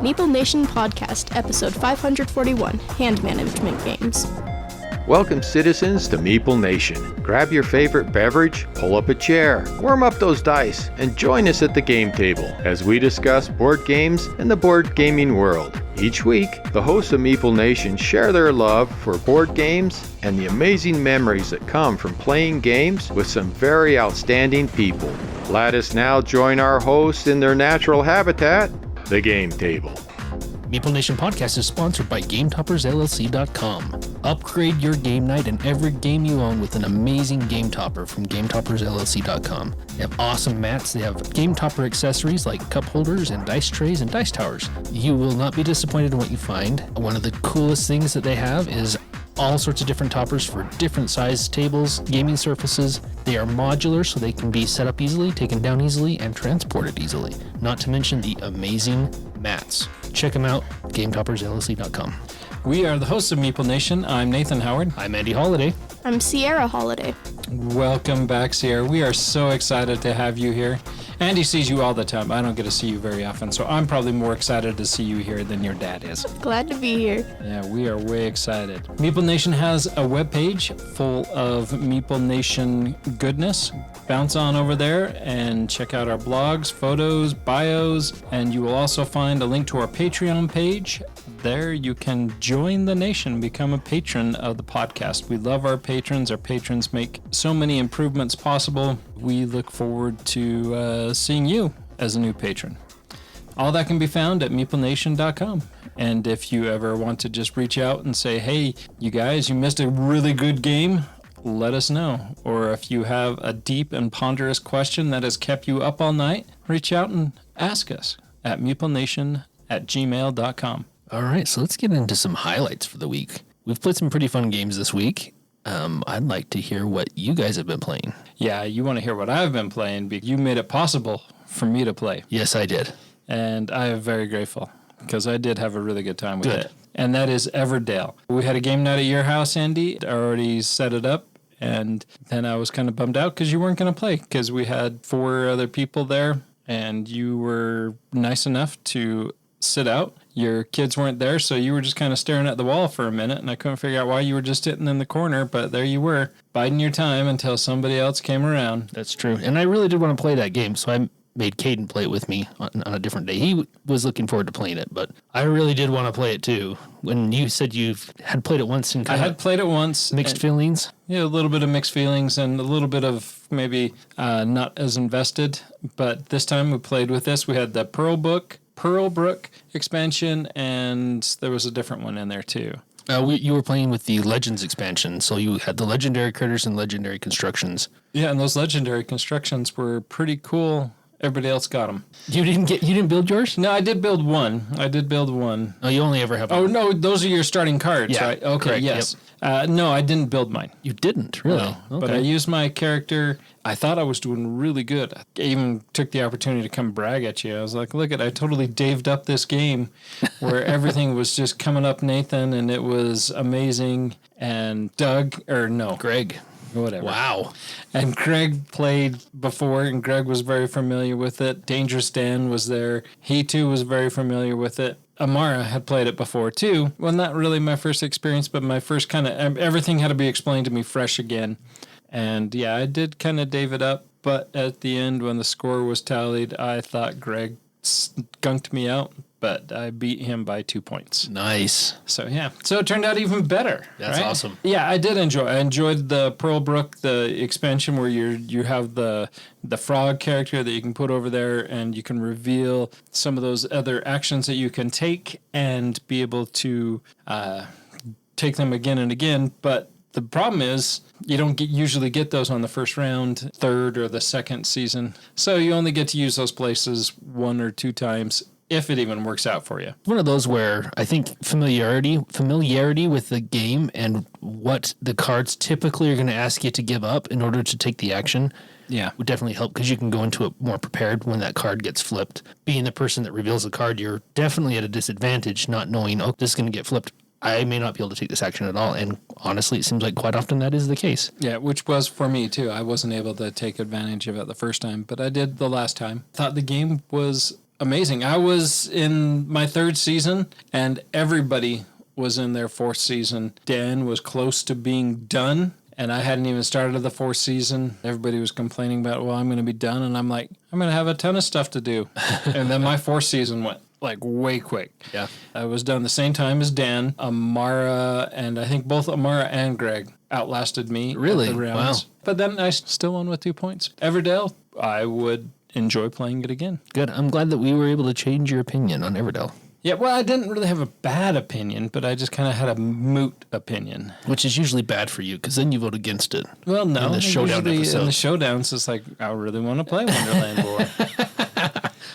Meeple Nation Podcast, Episode 541, Hand Management Games. Welcome, citizens, to Meeple Nation. Grab your favorite beverage, pull up a chair, warm up those dice, and join us at the game table as we discuss board games and the board gaming world. Each week, the hosts of Meeple Nation share their love for board games and the amazing memories that come from playing games with some very outstanding people. Let us now join our hosts in their natural habitat, the game table. Meeple Nation Podcast is sponsored by GameToppersLLC.com. Upgrade your game night and every game you own with an amazing Game Topper from GameToppersLLC.com. They have awesome mats. They have Game Topper accessories like cup holders and dice trays and dice towers. You will not be disappointed in what you find. One of the coolest things that they have is all sorts of different toppers for different size tables, gaming surfaces. They are modular, so they can be set up easily, taken down easily, and transported easily. Not to mention the amazing mats. Check them out, GameToppersLLC.com. We are the hosts of Meeple Nation. I'm Nathan Howard. I'm Andy Holiday. I'm Sierra Holiday. Welcome back, Sierra. We are so excited to have you here. Andy sees you all the time. I don't get to see you very often, so I'm probably more excited to see you here than your dad is. Glad to be here. Yeah, we are way excited. Meeple Nation has a webpage full of Meeple Nation goodness. Bounce on over there and check out our blogs, photos, bios, and you will also find a link to our Patreon page. There you can join the nation, become a patron of the podcast. We love our patrons. Our patrons make so many improvements possible. We look forward to seeing you as a new patron. All that can be found at meeplenation.com. And if you ever want to just reach out and say, hey, you guys, you missed a really good game, let us know. Or if you have a deep and ponderous question that has kept you up all night, reach out and ask us at meeplenation@gmail.com. All right, so let's get into some highlights for the week. We've played some pretty fun games this week. I'd like to hear what you guys have been playing. Yeah, you want to hear what I've been playing because you made it possible for me to play. Yes, I did. And I am very grateful because I did have a really good time with it. And that is Everdale. We had a game night at your house, Andy. I already set it up. And then I was kind of bummed out because you weren't going to play because we had 4 other people there and you were nice enough to sit out. Your kids weren't there, so you were just kind of staring at the wall for a minute, and I couldn't figure out why you were just sitting in the corner, but there you were, biding your time until somebody else came around. That's true. And I really did want to play that game, so I made Caden play it with me on a different day. He was looking forward to playing it, but I really did want to play it too. When you said you had played it once and I had played it once. Mixed feelings? Yeah, a little bit of mixed feelings and a little bit of maybe not as invested, but this time we played with this. We had the Pearlbrook expansion, and there was a different one in there too. You were playing with the Legends expansion, so you had the legendary critters and legendary constructions. Yeah, and those legendary constructions were pretty cool. Everybody else got them. You didn't build yours? No, I did build one. Oh, you only ever have one. Oh, no, those are your starting cards, yeah, right? Okay, correct, yes. Yep. No, I didn't build mine. You didn't, really? No, okay. But I used my character. I thought I was doing really good. I even took the opportunity to come brag at you. I was like, look, I totally daved up this game where everything was just coming up Nathan, and it was amazing. And Greg. Whatever. Wow. And Greg played before, and Greg was very familiar with it. Dangerous Dan was there. He, too, was very familiar with it. Amara had played it before, too. Well, not really my first experience, but my first kind of... Everything had to be explained to me fresh again. And, yeah, I did kind of dave it up. But at the end, when the score was tallied, I thought Greg skunked me out. But I beat him by 2 points. Nice. So, yeah. So it turned out even better. That's right? awesome. Yeah, I did enjoy. I enjoyed the Pearlbrook, the expansion where you have the frog character that you can put over there, and you can reveal some of those other actions that you can take and be able to take them again and again. But the problem is you don't usually get those on the first round, third, or the second season. So you only get to use those places 1 or 2 times, if it even works out for you. One of those where I think familiarity with the game and what the cards typically are going to ask you to give up in order to take the action would definitely help because you can go into it more prepared when that card gets flipped. Being the person that reveals the card, you're definitely at a disadvantage not knowing, oh, this is going to get flipped. I may not be able to take this action at all. And honestly, it seems like quite often that is the case. Yeah, which was for me too. I wasn't able to take advantage of it the first time, but I did the last time. Thought the game was amazing. I was in my 3rd season, and everybody was in their 4th season. Dan was close to being done, and I hadn't even started the 4th season. Everybody was complaining about, well, I'm going to be done, and I'm like, I'm going to have a ton of stuff to do. And then my 4th season went like way quick. Yeah. I was done the same time as Dan. Amara, and I think both Amara and Greg outlasted me. Really? At the rounds. Wow. But then I still won with 2 points. Everdale, I would enjoy playing it again. Good. I'm glad that we were able to change your opinion on Everdell. Yeah, well, I didn't really have a bad opinion, but I just kind of had a moot opinion. Which is usually bad for you, because then you vote against it. Well, no. In the showdown usually episode. in the showdowns, it's like, I really want to play Wonderland War.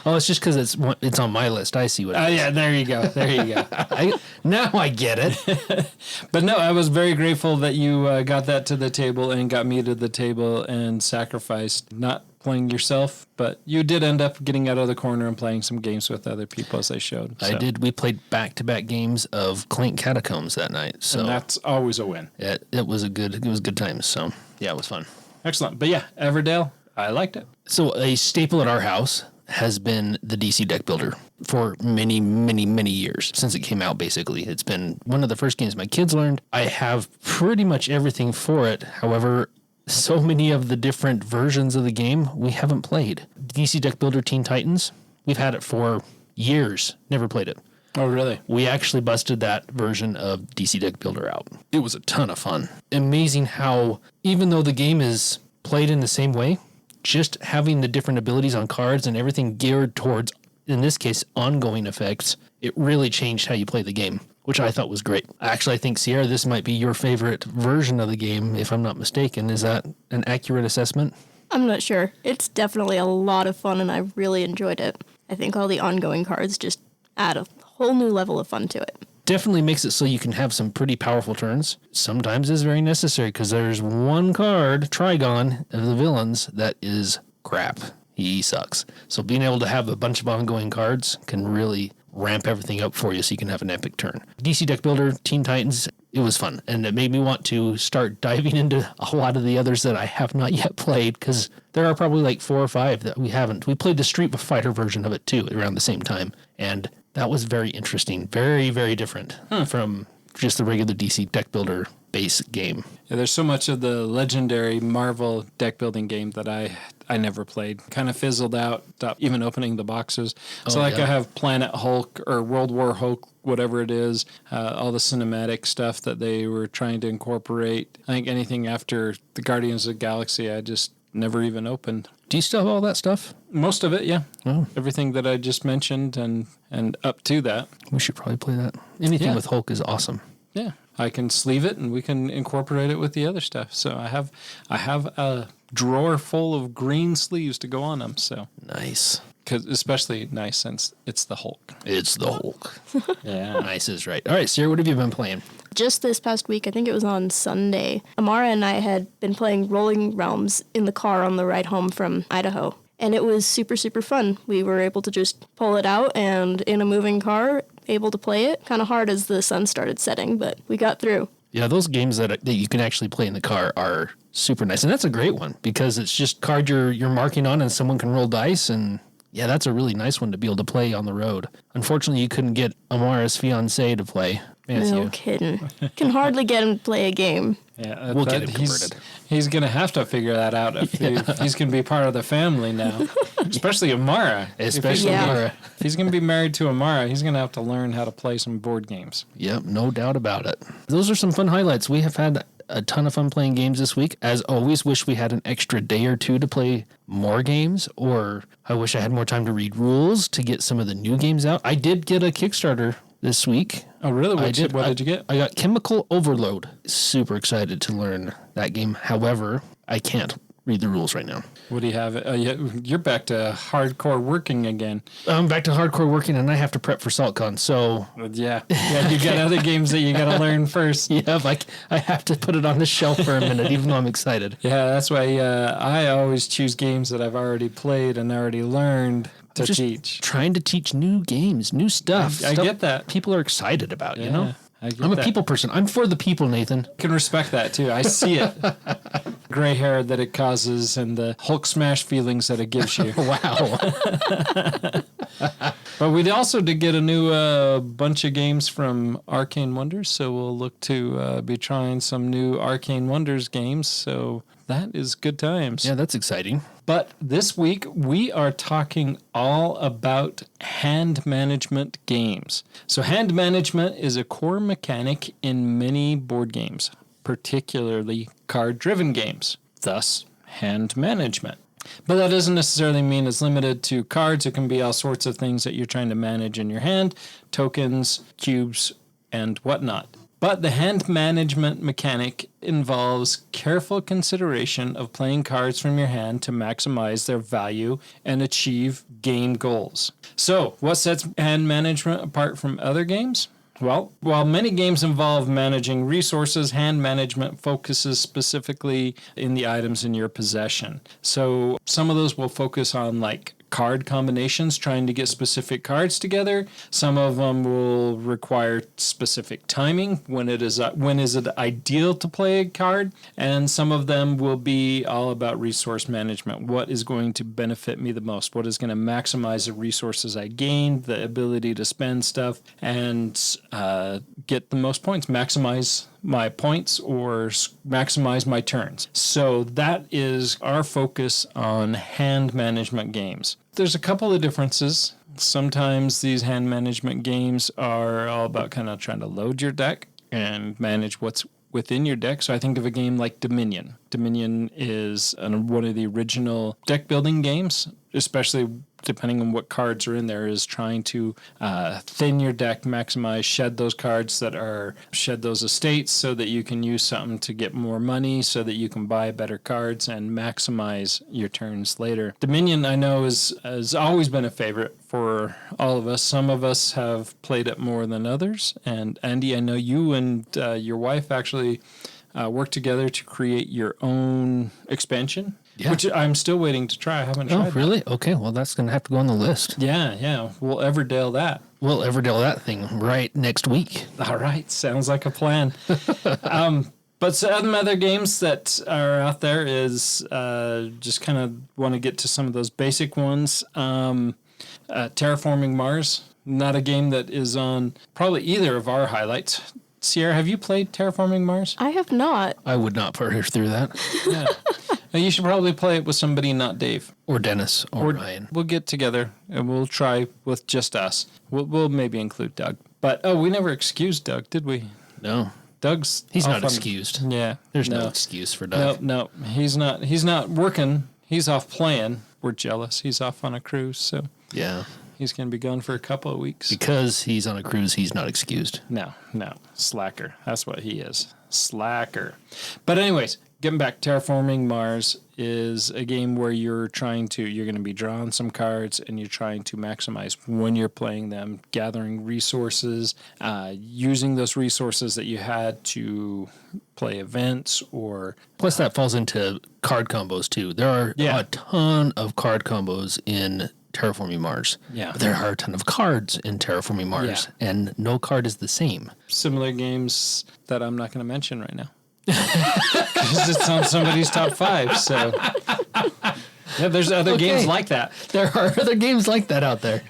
Oh, it's just because it's on my list. I see what it is. Yeah, there you go. There you go. Now I get it. But no, I was very grateful that you got that to the table and got me to the table and sacrificed not playing yourself, but you did end up getting out of the corner and playing some games with other people as they showed. I did. We played back-to-back games of Clank Catacombs that night. So and that's always a win. it was good times. So yeah, it was fun. Excellent. But yeah, Everdale, I liked it. So a staple at our house has been the DC Deck Builder for many, many, many years since it came out, basically. It's been one of the first games my kids learned. I have pretty much everything for it. However, so many of the different versions of the game we haven't played. DC Deck Builder Teen Titans, we've had it for years, never played it. Oh, really? We actually busted that version of DC Deck Builder out. It was a ton of fun. Amazing how, even though the game is played in the same way, just having the different abilities on cards and everything geared towards, in this case, ongoing effects, it really changed how you play the game, which I thought was great. Actually, I think, Sierra, this might be your favorite version of the game, if I'm not mistaken. Is that an accurate assessment? I'm not sure. It's definitely a lot of fun, and I really enjoyed it. I think all the ongoing cards just add a whole new level of fun to it. Definitely makes it so you can have some pretty powerful turns. Sometimes it's very necessary because there's one card, Trigon, of the villains that is crap. He sucks. So being able to have a bunch of ongoing cards can really ramp everything up for you so you can have an epic turn. DC Deck Builder, Teen Titans, it was fun. And it made me want to start diving into a lot of the others that I have not yet played, because there are probably like 4 or 5 that we haven't. We played the Street Fighter version of it too around the same time. And that was very interesting. Very, very different from just the regular DC Deck Builder base game. Yeah, there's so much of the legendary Marvel deck building game that I never played. Kind of fizzled out, stopped even opening the boxes. So I have Planet Hulk or World War Hulk, whatever it is, all the cinematic stuff that they were trying to incorporate. I think anything after the Guardians of the Galaxy, I just never even opened. Do you still have all that stuff? Most of it, yeah. Oh. Everything that I just mentioned and up to that. We should probably play that. Anything Yeah. with Hulk is awesome. Yeah, I can sleeve it and we can incorporate it with the other stuff. So I have a drawer full of green sleeves to go on them. So Nice. 'cause especially nice since it's the Hulk. It's the Hulk. Yeah. Nice is right. All right, Sarah, what have you been playing? Just this past week, I think it was on Sunday, Amara and I had been playing Rolling Realms in the car on the ride home from Idaho. And it was super, super fun. We were able to just pull it out and in a moving car, able to play it. Kind of hard as the sun started setting, but we got through. Yeah, those games that you can actually play in the car are super nice. And that's a great one because it's just card you're marking on and someone can roll dice. And yeah, that's a really nice one to be able to play on the road. Unfortunately, you couldn't get Amara's fiance to play. No kidding. Can hardly get him to play a game. Yeah, We'll get him converted. He's going to have to figure that out if he's going to be part of the family now. Especially Amara. Especially Yeah. Amara. If he's going to be married to Amara, he's going to have to learn how to play some board games. Yep, no doubt about it. Those are some fun highlights. We have had a ton of fun playing games this week. As always, wish we had an extra day or two to play more games, or I wish I had more time to read rules to get some of the new games out. I did get a Kickstarter this week. Oh, really? What did you get? I got Chemical Overload. Super excited to learn that game. However, I can't read the rules right now. What do you have? You're back to hardcore working again. I'm back to hardcore working, and I have to prep for SaltCon. So Yeah, you got other games that you got to learn first. yeah, I have to put it on the shelf for a minute, even though I'm excited. Yeah, that's why I always choose games that I've already played and already learned to Just teach. trying to teach new games, new stuff. I stuff get that. people are excited about, you Yeah, know? I get I'm a that. people person. I'm for the people, Nathan. I can respect that too. I see it. Gray hair that it causes and the Hulk smash feelings that it gives you. Wow. But we also did get a new bunch of games from Arcane Wonders, so we'll look to be trying some new Arcane Wonders games. So that is good times. Yeah, that's exciting. But this week, we are talking all about hand management games. So hand management is a core mechanic in many board games, particularly card-driven games, thus hand management. But that doesn't necessarily mean it's limited to cards. It can be all sorts of things that you're trying to manage in your hand, tokens, cubes, and whatnot. But the hand management mechanic involves careful consideration of playing cards from your hand to maximize their value and achieve game goals. So, what sets hand management apart from other games? Well, while many games involve managing resources, hand management focuses specifically in the items in your possession. So some of those will focus on like card combinations, trying to get specific cards together. Some of them will require specific timing. When is it ideal to play a card? And some of them will be all about resource management. What is going to benefit me the most? What is going to maximize the resources I gain, the ability to spend stuff, and get the most points, maximize my points or maximize my turns. So that is our focus on hand management games. There's a couple of differences. Sometimes these hand management games are all about kind of trying to load your deck and manage what's within your deck. So I think of a game like Dominion. Dominion is one of the original deck building games, especially depending on what cards are in there, is trying to thin your deck, maximize, shed those estates so that you can use something to get more money so that you can buy better cards and maximize your turns later. Dominion, I know, has always been a favorite for all of us. Some of us have played it more than others. And Andy, I know you and your wife actually worked together to create your own expansion. Yeah. Which I'm still waiting to try. I haven't tried. Oh, really? That. Okay, well, that's going to have to go on the list. Yeah. We'll Everdale that. We'll Everdale that thing right next week. All right. Sounds like a plan. But some other games that are out there is just kind of want to get to some of those basic ones. Terraforming Mars, not a game that is on probably either of our highlights. Sierra, have you played Terraforming Mars? I have not. I would not put her through that. Yeah. You should probably play it with somebody, not Dave. Or Dennis. Or Ryan. We'll get together and we'll try with just us. We'll maybe include Doug. But, we never excused Doug, did we? No. He's not excused. Yeah. There's no excuse for Doug. No. He's not working. He's off playing. We're jealous. He's off on a cruise, so. Yeah. He's going to be gone for a couple of weeks. Because he's on a cruise, he's not excused. No. Slacker. That's what he is. Slacker. But anyways, getting back, Terraforming Mars is a game where you're going to be drawing some cards and you're trying to maximize when you're playing them, gathering resources, using those resources that you had to play events or... Plus that falls into card combos too. There are a ton of card combos in Terraforming Mars. Yeah. But there are a ton of cards in Terraforming Mars, and no card is the same. Similar games that I'm not going to mention right now. Because it's on somebody's top 5, so... Yeah, there's other games like that. There are other games like that out there.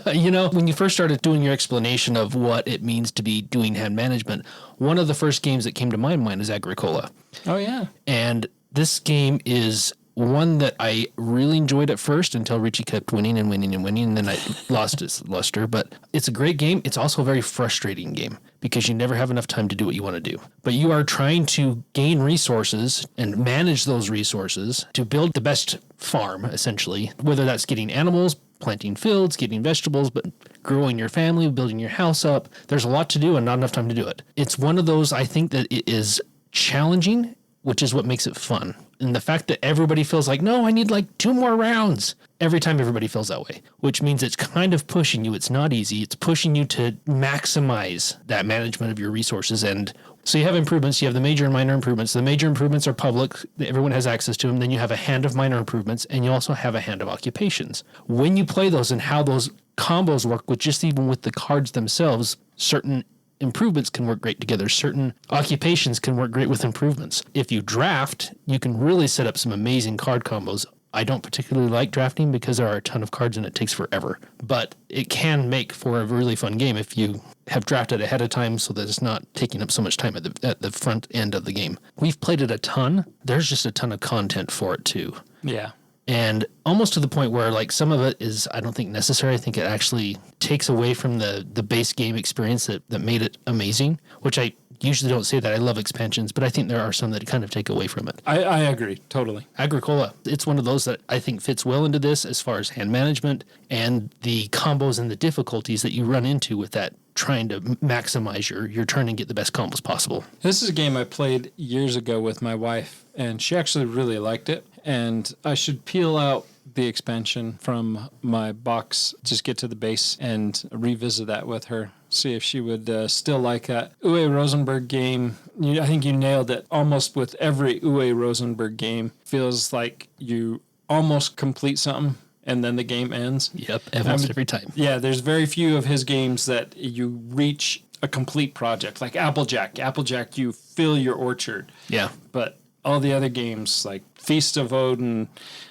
When you first started doing your explanation of what it means to be doing hand management, one of the first games that came to my mind is Agricola. Oh, yeah. And this game is one that I really enjoyed at first until Richie kept winning, and then I lost its luster. But it's a great game. It's also a very frustrating game because you never have enough time to do what you want to do. But you are trying to gain resources and manage those resources to build the best farm, essentially, whether that's getting animals, planting fields, getting vegetables, but growing your family, building your house up. There's a lot to do and not enough time to do it. It's one of those, I think, that it is challenging, which is what makes it fun. And the fact that everybody feels like, no, I need like 2 more rounds. Every time everybody feels that way, which means it's kind of pushing you. It's not easy. It's pushing you to maximize that management of your resources. And so you have improvements. You have the major and minor improvements. The major improvements are public. Everyone has access to them. Then you have a hand of minor improvements, and you also have a hand of occupations. When you play those and how those combos work with just even with the cards themselves, certain improvements can work great together. Certain occupations can work great with improvements. If you draft, you can really set up some amazing card combos I don't particularly like drafting because there are a ton of cards and it takes forever. But it can make for a really fun game if you have drafted ahead of time so that it's not taking up so much time at the front end of the game. We've played it a ton. There's just a ton of content for it too. Yeah. And almost to the point where like some of it is, I don't think necessary. I think it actually takes away from the base game experience that made it amazing, which I usually don't say that I love expansions, but I think there are some that kind of take away from it. I agree, totally. Agricola, it's one of those that I think fits well into this as far as hand management and the combos and the difficulties that you run into with that, trying to maximize your turn and get the best combos possible. This is a game I played years ago with my wife, and she actually really liked it. And I should peel out the expansion from my box, just get to the base and revisit that with her. See if she would still like that. Uwe Rosenberg game, I think you nailed it. Almost with every Uwe Rosenberg game, feels like you almost complete something and then the game ends. Yep, almost every time. Yeah, there's very few of his games that you reach a complete project. Like Applejack. Applejack, you fill your orchard. Yeah. But all the other games like Feast of Odin,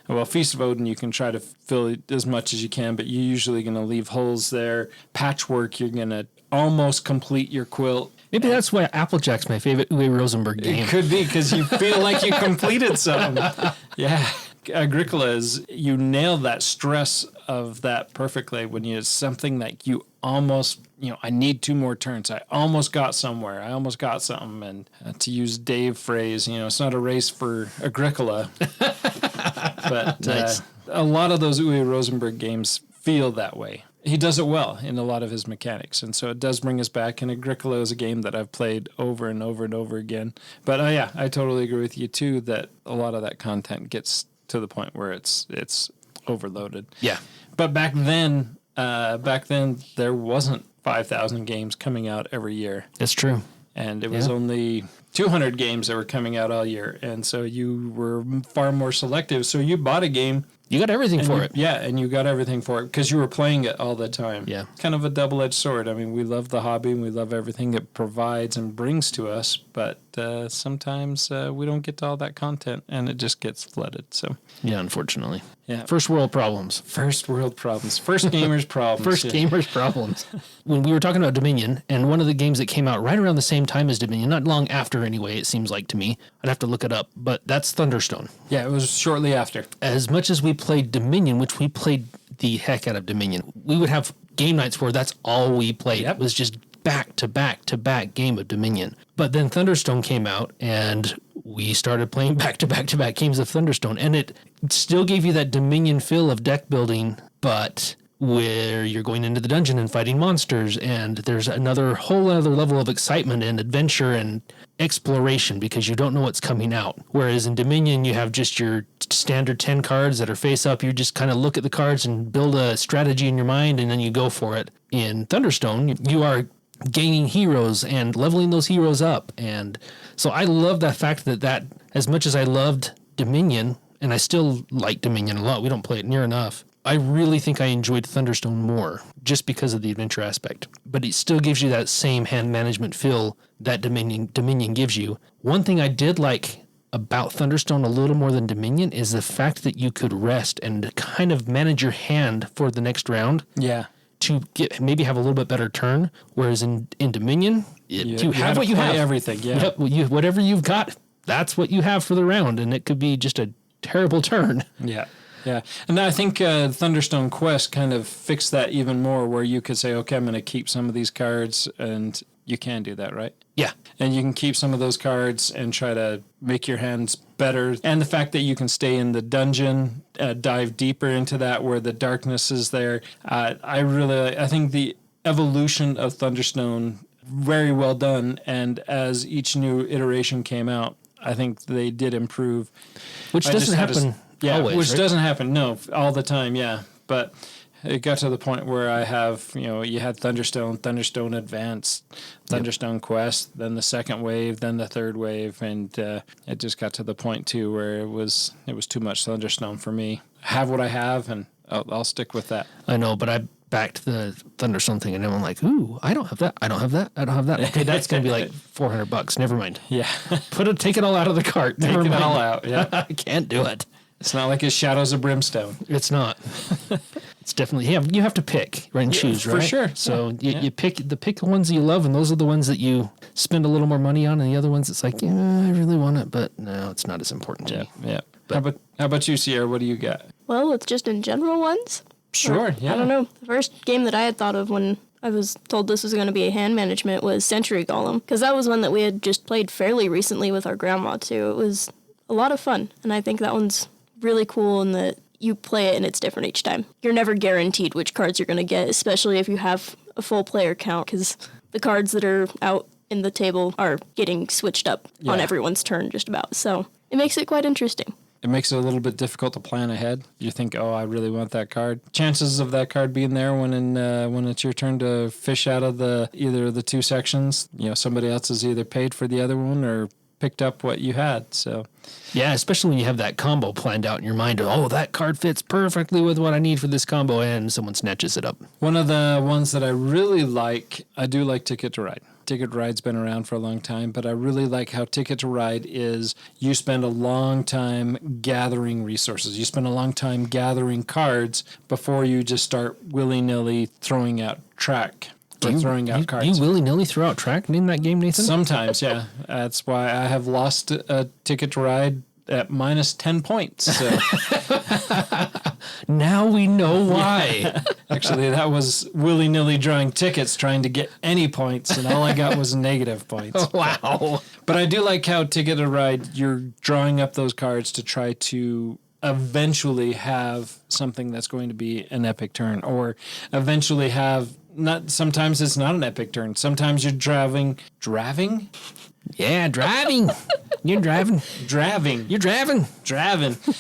you can try to fill it as much as you can, but you're usually going to leave holes there. Patchwork, you're going to almost complete your quilt. Maybe that's why Applejack's my favorite Uwe Rosenberg game. It could be because you feel like you completed something. Yeah. Agricola is, you nail that stress of that perfectly when it's something that you almost, I need 2 more turns. I almost got somewhere. I almost got something. And to use Dave's phrase, it's not a race for Agricola. But Nice. A lot of those Uwe Rosenberg games feel that way. He does it well in a lot of his mechanics. And so it does bring us back. And Agricola is a game that I've played over and over and over again. But yeah, I totally agree with you too that a lot of that content gets to the point where it's overloaded. Yeah. But back then there wasn't 5,000 games coming out every year. That's true. And it was only 200 games that were coming out all year. And so you were far more selective. So you bought a game. You got everything for it. Yeah, and you got everything for it because you were playing it all the time. Yeah. Kind of a double-edged sword. I mean, we love the hobby and we love everything it provides and brings to us, but sometimes we don't get to all that content and it just gets flooded. So Yeah, unfortunately. Yeah. First world problems. First world problems. First gamers problems. First gamers problems. When we were talking about Dominion, and one of the games that came out right around the same time as Dominion, not long after anyway, it seems like to me. I'd have to look it up, but that's Thunderstone. Yeah, it was shortly after. As much as we played Dominion, which we played the heck out of Dominion, we would have game nights where that's all we played. Yep. It was just back to back to back game of Dominion. But then Thunderstone came out and we started playing back to back to back games of Thunderstone, and it still gave you that Dominion feel of deck building, but where you're going into the dungeon and fighting monsters, and there's whole other level of excitement and adventure and exploration because you don't know what's coming out. Whereas in Dominion, you have just your standard 10 cards that are face up. You just kind of look at the cards and build a strategy in your mind, and then you go for it. In Thunderstone, you are gaining heroes and leveling those heroes up. And so I love the fact that as much as I loved Dominion, and I still like Dominion a lot, we don't play it near enough, I really think I enjoyed Thunderstone more just because of the adventure aspect. But it still gives you that same hand management feel that Dominion gives you. One thing I did like about Thunderstone a little more than Dominion is the fact that you could rest and kind of manage your hand for the next round. Yeah. To maybe have a little bit better turn, whereas in Dominion, you have what you have. Everything, yeah. Yep, whatever you've got, that's what you have for the round, and it could be just a terrible turn. Yeah, yeah. And I think Thunderstone Quest kind of fixed that even more, where you could say, okay, I'm going to keep some of these cards, and you can do that, right? Yeah. And you can keep some of those cards and try to make your hands better. And the fact that you can stay in the dungeon, dive deeper into that where the darkness is there. I think the evolution of Thunderstone, very well done. And as each new iteration came out, I think they did improve. Which doesn't happen always, which right? doesn't happen, no, all the time, yeah. But it got to the point where I have, you had Thunderstone Advance, Thunderstone Quest, then the second wave, then the third wave, and it just got to the point too where it was too much Thunderstone for me. I have what I have, and I'll stick with that. I know, but I backed the Thunderstone thing, and I'm like, ooh, I don't have that. I don't have that. I don't have that. Okay, that's going to be like $400. Never mind. Yeah. Take it all out of the cart. Never Take mind. it all out, yeah. I can't do it. It's not like it's Shadows of Brimstone. It's not. It's definitely you have to pick, right, and choose, right? For sure. So you pick the ones that you love, and those are the ones that you spend a little more money on, and the other ones it's like, yeah, I really want it, but no, it's not as important to me. Yeah. How about you, Sierra? What do you got? Well, it's just in general ones. Sure, yeah. I don't know. The first game that I had thought of when I was told this was going to be a hand management was Century Golem, because that was one that we had just played fairly recently with our grandma, too. It was a lot of fun, and I think that one's really cool in that you play it and it's different each time. You're never guaranteed which cards you're going to get, especially if you have a full player count, because the cards that are out in the table are getting switched up on everyone's turn just about. So it makes it quite interesting. It makes it a little bit difficult to plan ahead. You think, oh, I really want that card. Chances of that card being there when it's your turn to fish out of either of the two sections, somebody else has either paid for the other one or picked up what you had. So yeah, especially when you have that combo planned out in your mind. Oh, that card fits perfectly with what I need for this combo, and someone snatches it up. One of the ones that I really like, I do like Ticket to Ride. Ticket to Ride's been around for a long time, but I really like how Ticket to Ride is you spend a long time gathering resources. You spend a long time gathering cards before you just start willy-nilly throwing out track. Throwing out cards. You willy-nilly throw out track in that game, Nathan? Sometimes, yeah. That's why I have lost a Ticket to Ride at minus 10 points. So. Now we know why. Yeah. Actually, that was willy-nilly drawing tickets trying to get any points, and all I got was negative points. Wow. But I do like how Ticket to Ride, you're drawing up those cards to try to eventually have something that's going to be an epic turn, or eventually have sometimes it's not an epic turn. Sometimes you're driving. Yeah, driving. You're driving. You're driving.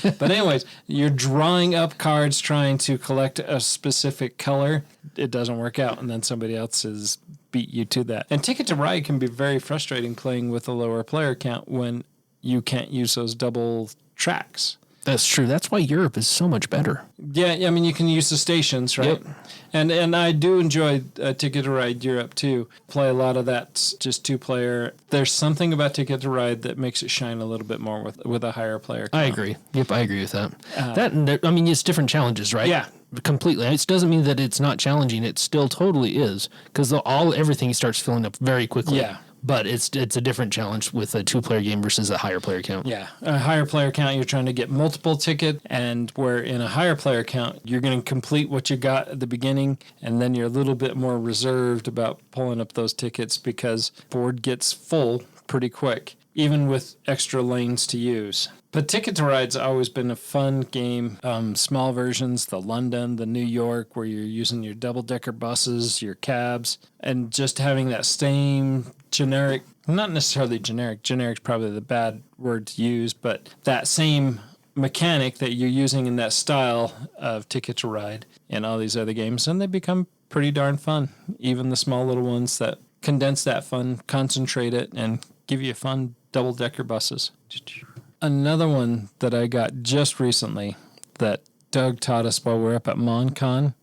But anyways, you're drawing up cards trying to collect a specific color. It doesn't work out, and then somebody else has beat you to that. And Ticket to Ride can be very frustrating playing with a lower player count when you can't use those double tracks. That's true. That's why Europe is so much better. Yeah, I mean, you can use the stations, right? Yep. And I do enjoy Ticket to Ride Europe, too. Play a lot of that just two-player. There's something about Ticket to Ride that makes it shine a little bit more with a higher player count. I agree. Yep, I agree with that. It's different challenges, right? Yeah. Completely. It doesn't mean that it's not challenging. It still totally is, because everything starts filling up very quickly. Yeah. But it's a different challenge with a two-player game versus a higher player count. Yeah, a higher player count, you're trying to get multiple tickets, and where in a higher player count, you're going to complete what you got at the beginning, and then you're a little bit more reserved about pulling up those tickets because board gets full pretty quick, even with extra lanes to use. But Ticket to Ride's always been a fun game. Small versions, the London, the New York, where you're using your double-decker buses, your cabs, and just having that same generic, not necessarily generic's probably the bad word to use, but that same mechanic that you're using in that style of Ticket to Ride in all these other games, and they become pretty darn fun. Even the small little ones that condense that fun, concentrate it, and give you fun double-decker buses. Another one that I got just recently that Doug taught us while we were up at MonCon.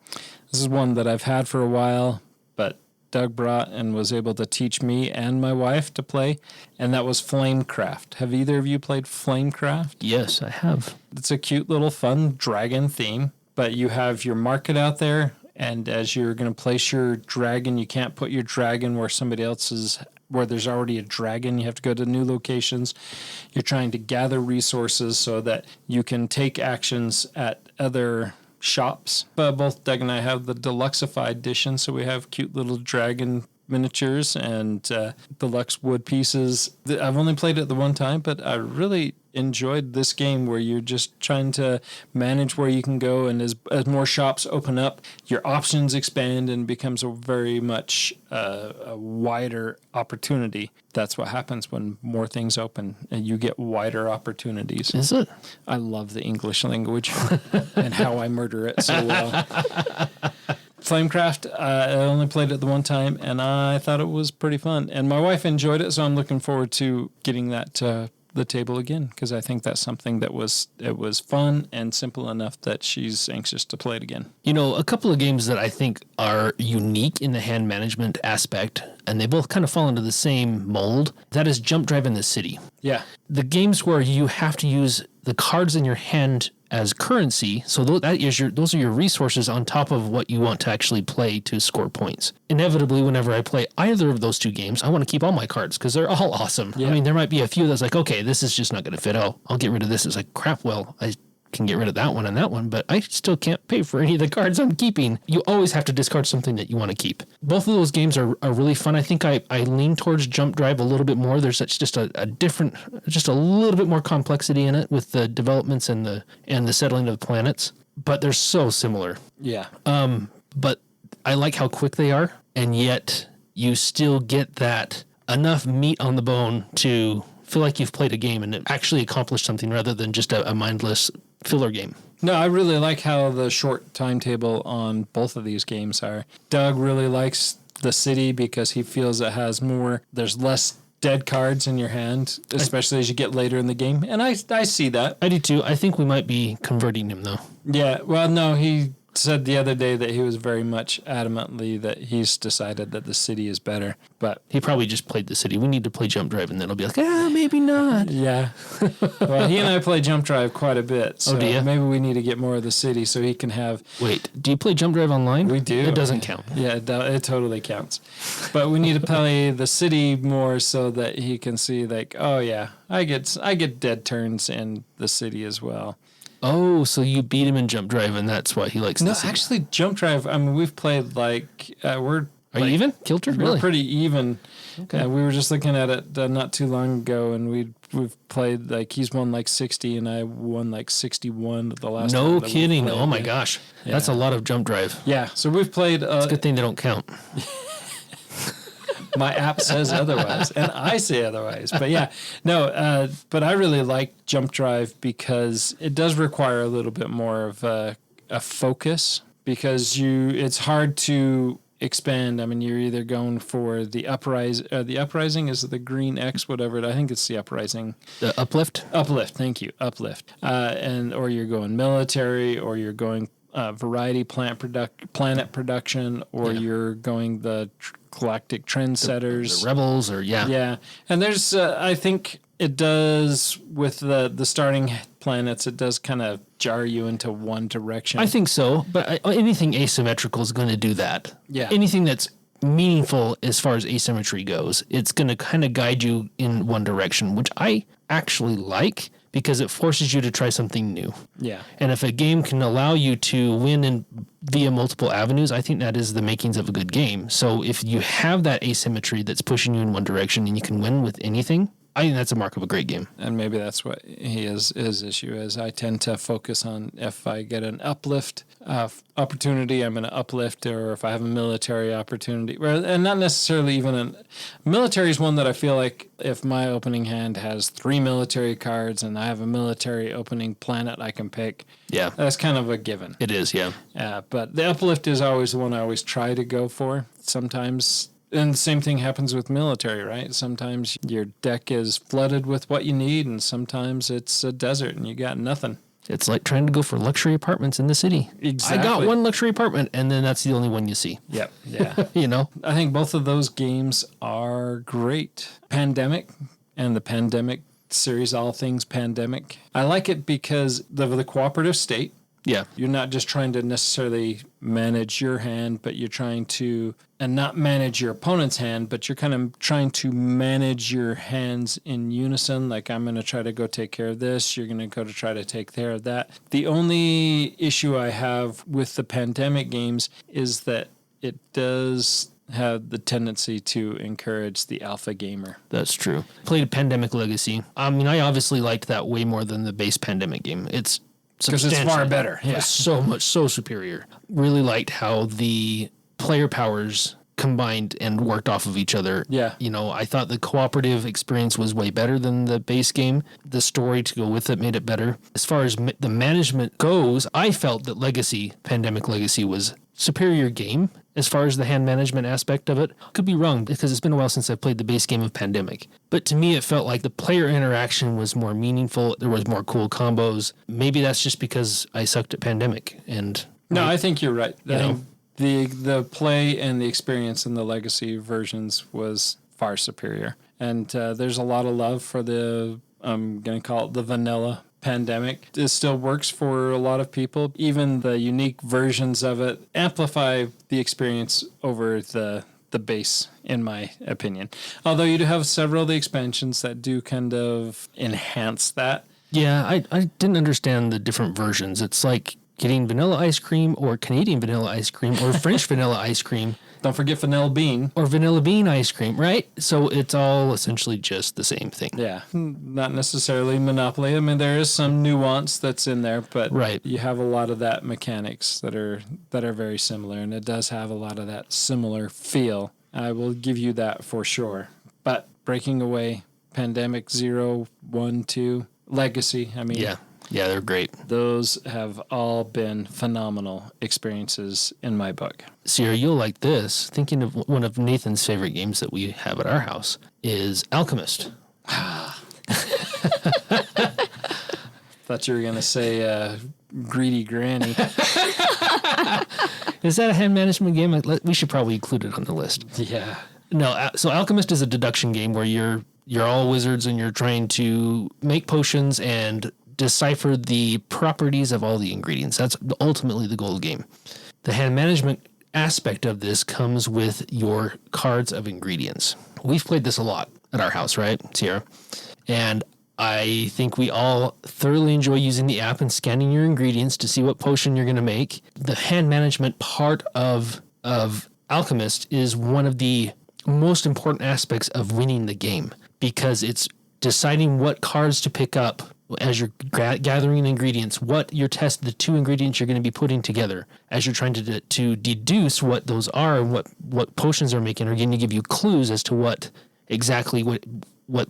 This is one that I've had for a while, but Doug brought and was able to teach me and my wife to play, and that was Flamecraft. Have either of you played Flamecraft? Yes, I have. It's a cute little fun dragon theme, but you have your market out there, and as you're going to place your dragon, you can't put your dragon where there's already a dragon. You have to go to new locations. You're trying to gather resources so that you can take actions at other shops. But both Doug and I have the Deluxeified edition, so we have cute little dragon miniatures and deluxe wood pieces. I've only played it the one time, but I really enjoyed this game where you're just trying to manage where you can go, and as more shops open up, your options expand and becomes a very much a wider opportunity. That's what happens when more things open and you get wider opportunities. Is it? I love the English language and how I murder it so well. Flamecraft, I only played it the one time, and I thought it was pretty fun. And my wife enjoyed it, so I'm looking forward to getting that to the table again, because I think that's something that was fun and simple enough that she's anxious to play it again. You know, a couple of games that I think are unique in the hand management aspect and they both kind of fall into the same mold. That is Jump Drive in the City. Yeah. The games where you have to use the cards in your hand as currency, so those are your resources on top of what you want to actually play to score points. Inevitably, whenever I play either of those two games, I want to keep all my cards because they're all awesome. Yeah. I mean, there might be a few that's like, okay, this is just not going to fit. I'll get rid of this. It's like, crap, well, I can get rid of that one and that one, but I still can't pay for any of the cards I'm keeping. You always have to discard something that you want to keep. Both of those games are really fun. I think I lean towards Jump Drive a little bit more. There's just a different, just a little bit more complexity in it with the developments and the settling of the planets, but they're so similar. Yeah. But I like how quick they are, and yet you still get that enough meat on the bone to feel like you've played a game and actually accomplished something rather than just a mindless filler game. No, I really like how the short timetable on both of these games are. Doug really likes the city because he feels it has more, there's less dead cards in your hand, especially as you get later in the game. And I see that. I do too. I think we might be converting him though. Yeah, well, no, he said the other day that he was very much adamantly that he's decided that the city is better, but he probably just played the city. We need to play Jump Drive, and then it'll be like, maybe not. Yeah. Well, he and I play Jump Drive quite a bit, so do you? maybe we need to get more of the city so he can have... Wait, do you play Jump Drive online? We do. It doesn't count. Yeah, it totally counts. But we need to play the city more so that he can see, like, oh yeah, I get dead turns in the city as well. Oh, so you beat him in Jump Drive, and that's why he likes this. No, actually, Jump Drive, I mean, we've played like, Are you even? Kilter? Really? We're pretty even. Okay. We were just looking at it not too long ago, and we've played, like, he's won like 60, and I won like 61 the last time. No kidding. Oh my gosh. Yeah. That's a lot of Jump Drive. Yeah, so we've played... it's a good thing they don't count. My app says otherwise, and I say otherwise. But yeah, no, but I really like Jump Drive because it does require a little bit more of a focus because it's hard to expand. I mean, you're either going for the uprising is the green X, whatever. I think it's the uprising. The uplift? Uplift, thank you, uplift. Or you're going military, or you're going variety planet production, or you're going the galactic trendsetters, the rebels, or yeah. And there's I think it does with the starting planets. It does kind of jar you into one direction. I think so, but anything asymmetrical is going to do that. Yeah. Anything that's meaningful as far as asymmetry goes, it's going to kind of guide you in one direction, which I actually like because it forces you to try something new. Yeah. And if a game can allow you to win via multiple avenues, I think that is the makings of a good game. So if you have that asymmetry that's pushing you in one direction and you can win with anything, I think that's a mark of a great game. And maybe that's what his issue is. I tend to focus on if I get an uplift opportunity, I'm going to uplift, or if I have a military opportunity. And not necessarily even military is one that I feel like if my opening hand has 3 military cards and I have a military opening planet I can pick, yeah, that's kind of a given. It is, yeah. But the uplift is always the one I always try to go for. Sometimes... And the same thing happens with military, right? Sometimes your deck is flooded with what you need, and sometimes it's a desert and you got nothing. It's like trying to go for luxury apartments in the city. Exactly. I got one luxury apartment, and then that's the only one you see. Yep. Yeah. You know? I think both of those games are great. Pandemic and the Pandemic series, all things Pandemic. I like it because of the cooperative state. Yeah. You're not just trying to necessarily manage your hand, but you're trying to, and not manage your opponent's hand, but you're kind of trying to manage your hands in unison. Like, I'm going to try to go take care of this. You're going to go to try to take care of that. The only issue I have with the Pandemic games is that it does have the tendency to encourage the alpha gamer. That's true. Played Pandemic Legacy. I mean, I obviously liked that way more than the base Pandemic game. It's because it's far better. Yeah. It's so superior. Really liked how the player powers combined and worked off of each other. Yeah. You know, I thought the cooperative experience was way better than the base game. The story to go with it made it better. As far as the management goes, I felt that Pandemic Legacy was superior game as far as the hand management aspect of it. Could be wrong because it's been a while since I played the base game of Pandemic. But to me, it felt like the player interaction was more meaningful. There was more cool combos. Maybe that's just because I sucked at Pandemic. And no, I think you're right. The play and the experience in the legacy versions was far superior. And there's a lot of love for the, I'm going to call it the vanilla Pandemic. It still works for a lot of people. Even the unique versions of it amplify the experience over the base, in my opinion. Although you do have several of the expansions that do kind of enhance that. Yeah, I didn't understand the different versions. It's like getting vanilla ice cream or Canadian vanilla ice cream or French vanilla ice cream. Don't forget vanilla bean. Or vanilla bean ice cream, right? So it's all essentially just the same thing. Yeah, not necessarily Monopoly. I mean, there is some nuance that's in there, but right. You have a lot of that mechanics that are very similar, and it does have a lot of that similar feel. I will give you that for sure. But breaking away, Pandemic 0, 1, 2, Legacy, I mean... Yeah, they're great. Those have all been phenomenal experiences in my book. Sierra, you'll like this. Thinking of one of Nathan's favorite games that we have at our house is Alchemist. Thought you were going to say Greedy Granny. Is that a hand management game? We should probably include it on the list. Yeah. No, so Alchemist is a deduction game where you're all wizards and you're trying to make potions and decipher the properties of all the ingredients. That's ultimately the goal of the game. The hand management aspect of this comes with your cards of ingredients. We've played this a lot at our house, right, Sierra? And I think we all thoroughly enjoy using the app and scanning your ingredients to see what potion you're going to make. The hand management part of Alchemist is one of the most important aspects of winning the game because it's deciding what cards to pick up as you're gathering ingredients, the two ingredients you're going to be putting together as you're trying to deduce what those are and what potions are making are going to give you clues as to what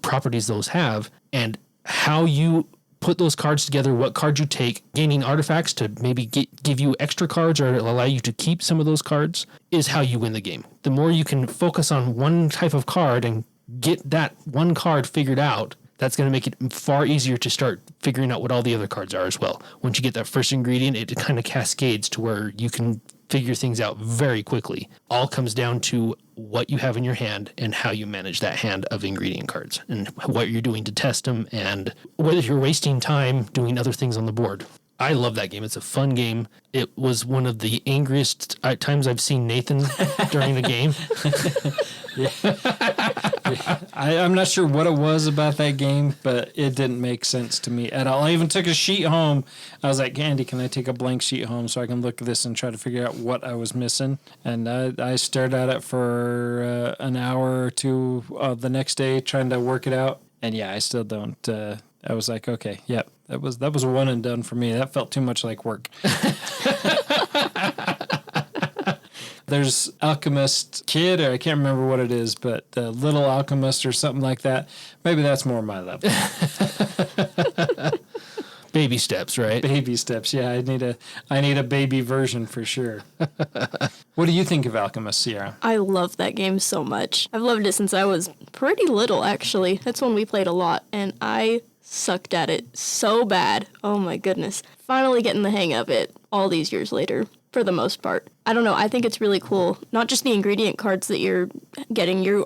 properties those have and how you put those cards together, what cards you take, gaining artifacts to maybe give you extra cards or allow you to keep some of those cards is how you win the game. The more you can focus on one type of card and get that one card figured out, that's going to make it far easier to start figuring out what all the other cards are as well. Once you get that first ingredient, it kind of cascades to where you can figure things out very quickly. All comes down to what you have in your hand and how you manage that hand of ingredient cards and what you're doing to test them and whether you're wasting time doing other things on the board. I love that game. It's a fun game. It was one of the angriest times I've seen Nathan during the game. I'm not sure what it was about that game, but it didn't make sense to me at all. I even took a sheet home. I was like, Andy, can I take a blank sheet home so I can look at this and try to figure out what I was missing? And I stared at it for an hour or two the next day trying to work it out. And yeah, I still don't. I was like, okay, yep. That was a one and done for me. That felt too much like work. There's Alchemist Kid, or I can't remember what it is, but Little Alchemist or something like that. Maybe that's more my level. Baby steps, right? Baby steps. Yeah, I need a baby version for sure. What do you think of Alchemist, Sierra? I love that game so much. I've loved it since I was pretty little, actually. That's when we played a lot, and I sucked at it so bad. Oh my goodness. Finally getting the hang of it all these years later, for the most part. I don't know, I think it's really cool. Not just the ingredient cards that you're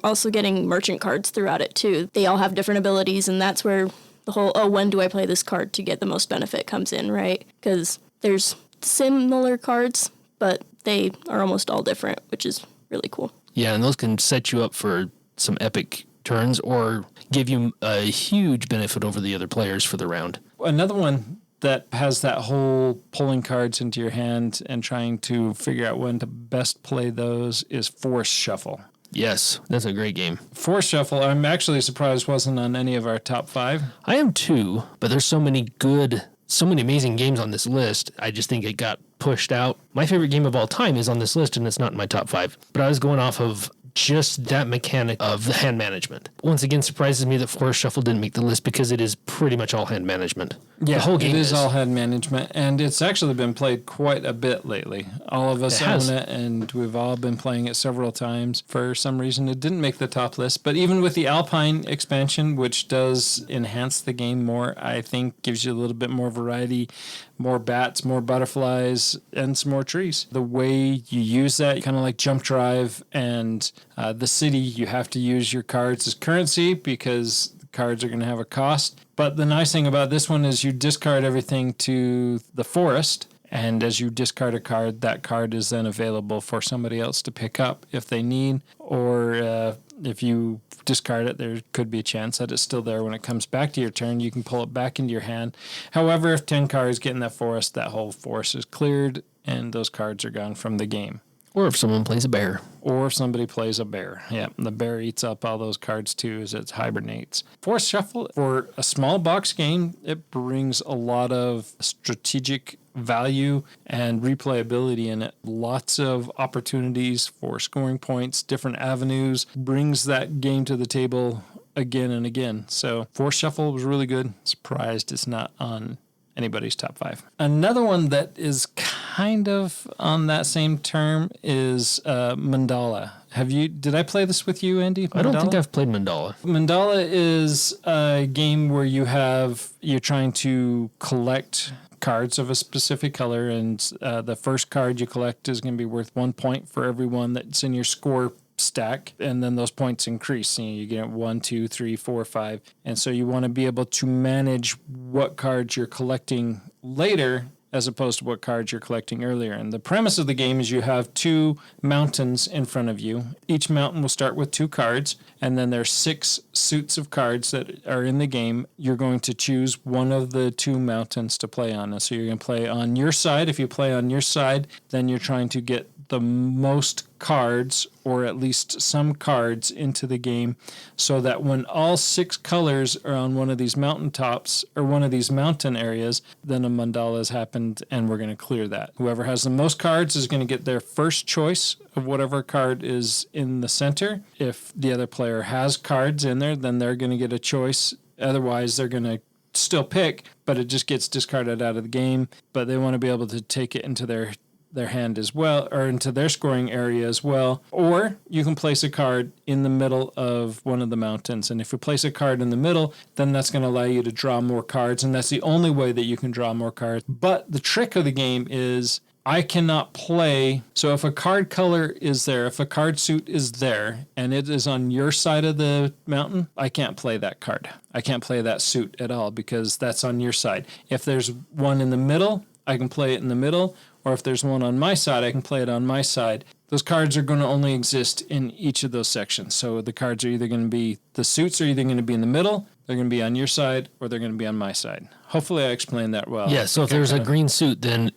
also getting merchant cards throughout it too. They all have different abilities, and that's where the whole, when do I play this card to get the most benefit comes in, right? Because there's similar cards, but they are almost all different, which is really cool. Yeah, and those can set you up for some epic turns or give you a huge benefit over the other players for the round. Another one that has that whole pulling cards into your hand and trying to figure out when to best play those is Force Shuffle. Yes, that's a great game. Force Shuffle, I'm actually surprised wasn't on any of our top 5. I am too, but there's so many amazing games on this list. I just think it got pushed out. My favorite game of all time is on this list, and it's not in my top 5. But I was going off of just that mechanic of the hand management. Once again, surprises me that Forest Shuffle didn't make the list because it is pretty much all hand management. Yeah, the whole game it is all hand management, and it's actually been played quite a bit lately. All of us own it, and we've all been playing it several times. For some reason, it didn't make the top list, but even with the Alpine expansion, which does enhance the game more, I think gives you a little bit more variety, more bats, more butterflies, and some more trees. The way you use that, kind of like Jump Drive and the city, you have to use your cards as currency because cards are going to have a cost. But the nice thing about this one is you discard everything to the forest, and as you discard a card, that card is then available for somebody else to pick up if they need, or if you discard it, there could be a chance that it's still there when it comes back to your turn. You can pull it back into your hand. However, if 10 cards get in that forest, that whole forest is cleared, and those cards are gone from the game. Or if someone plays a bear. Or if somebody plays a bear. Yeah, the bear eats up all those cards too as it hibernates. Forest Shuffle, for a small box game, it brings a lot of strategic value and replayability in it. Lots of opportunities for scoring points, different avenues, brings that game to the table again and again. So Forest Shuffle was really good. Surprised it's not on anybody's top 5. Another one that is kind of on that same term is Mandala. Did I play this with you, Andy? Mandala? I don't think I've played Mandala. Mandala is a game where you're trying to collect cards of a specific color, and the first card you collect is going to be worth 1 point for every one that's in your score stack, and then those points increase. You get 1, 2, 3, 4, 5, and so you want to be able to manage what cards you're collecting later as opposed to what cards you're collecting earlier. And the premise of the game is you have 2 mountains in front of you. Each mountain will start with 2 cards, and then there's 6 suits of cards that are in the game. You're going to choose one of the 2 mountains to play on. And so you're going to play on your side. If you play on your side, then you're trying to get the most cards, or at least some cards, into the game, so that when all 6 colors are on one of these mountaintops or one of these mountain areas, then a mandala has happened and we're going to clear that. Whoever has the most cards is going to get their first choice of whatever card is in the center. If the other player has cards in there, then they're going to get a choice. Otherwise, they're going to still pick, but it just gets discarded out of the game. But they want to be able to take it into their hand as well, or into their scoring area as well. Or you can place a card in the middle of one of the mountains. And if you place a card in the middle, then that's going to allow you to draw more cards. And that's the only way that you can draw more cards. But the trick of the game is I cannot play. So if a card color is there, if a card suit is there, and it is on your side of the mountain, I can't play that card. I can't play that suit at all because that's on your side. If there's one in the middle, I can play it in the middle. Or if there's one on my side, I can play it on my side. Those cards are going to only exist in each of those sections. So the cards are either going to be, the suits are either going to be in the middle, they're going to be on your side, or they're going to be on my side. Hopefully I explained that well. Yeah, so if there's a green suit, then